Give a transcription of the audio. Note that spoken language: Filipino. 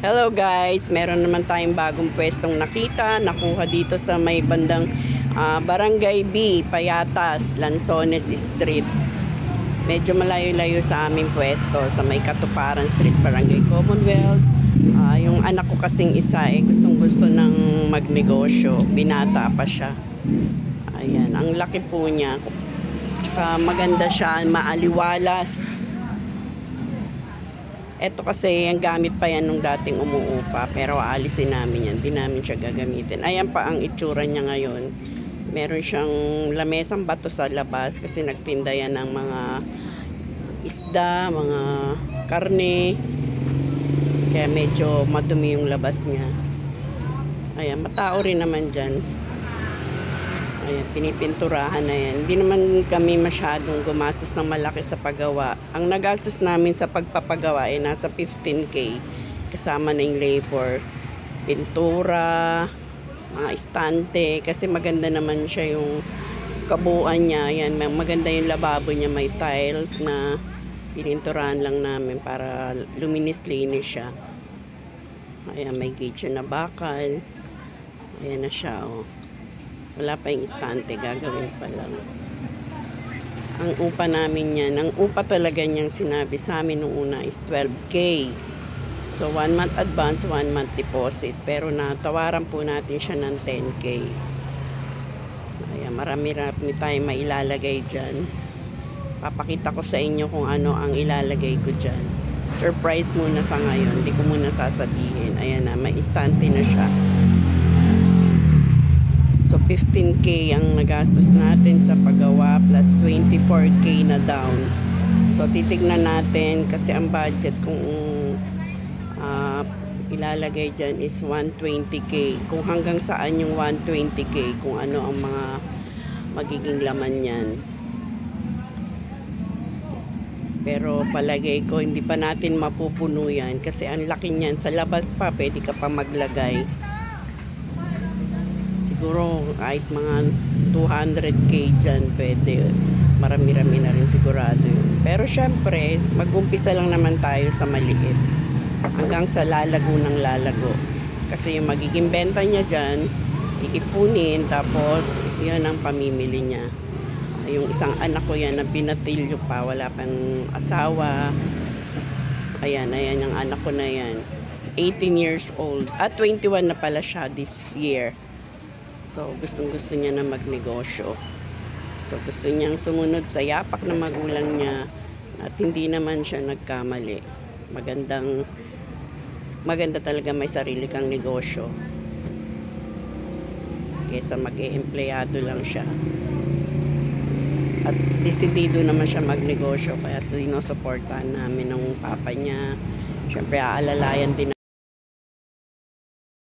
Hello guys, meron naman tayong bagong pwestong nakita, nakuha dito sa may bandang Barangay B, Payatas, Lanzones Street. Medyo malayo-layo sa aming pwesto, sa may Katuparan Street, Barangay Commonwealth. Yung anak ko kasing isa gustong-gusto ng magnegosyo, binata pa siya. Ayan, ang laki po niya. Tsaka maganda siya, maaliwalas. Ito kasi, ang gamit pa yan nung dating umuupa. Pero aalisin namin yan. Di namin siya gagamitin. Ayan pa ang itsura niya ngayon. Meron siyang lamesang bato sa labas kasi nagtinda yan ng mga isda, mga karne. Kaya medyo madumi yung labas niya. Ayan, matao rin naman dyan. Ayan, pinipinturahan na yan. Hindi naman kami masyadong gumastos ng malaki sa paggawa. Ang nagastos namin sa pagpapagawa ay nasa 15K. Kasama na yung labor, pintura, mga istante. Kasi maganda naman siya yung kabuuan niya. Ayan, maganda yung lababo niya. May tiles na pininturahan lang namin para luminis-linis siya. Ayan, may gauge na bakal. Ayan na siya, oh. Wala pa yung istante, gagawin pa lang. Ang upa namin yan, ang upa talaga niyang sinabi sa amin nung una is 12K. So 1 month advance, 1 month deposit. Pero natawaran po natin siya ng 10K. Ayan, marami-rami tayong mailalagay dyan. Papakita ko sa inyo kung ano ang ilalagay ko dyan. Surprise muna sa ngayon, hindi ko muna sasabihin. Ayan na, may istante na siya. So 15K ang nagastos natin sa paggawa plus 24K na down. So titignan natin kasi ang budget kung ilalagay dyan is 120K. Kung hanggang saan yung 120K, kung ano ang mga magiging laman yan. Pero palagay ko hindi pa natin mapupuno yan kasi ang laki niyan. Sa labas pa pwede ka pa maglagay. Siguro kahit mga 200K dyan pwede. Marami-rami na rin sigurado yun. Pero syempre, mag-umpisa lang naman tayo sa maliit. Hanggang sa lalago ng lalago. Kasi yung magiging benta niya dyan, iipunin, tapos yun ang pamimili niya. Yung isang anak ko yan na binatilyo pa, wala pang asawa. Ayan, ayan yung anak ko na yan. 18 years old. 21 na pala siya this year. So, gustong-gusto niya na magnegosyo. So, gusto niyang sumunod sa yapak na magulang niya at hindi naman siya nagkamali. Maganda talaga may sarili kang negosyo. Kaysa mag-e-empleyado lang siya. At desidido naman siya magnegosyo kaya sinusuportahan namin ng papa niya. Siyempre, aalalayan din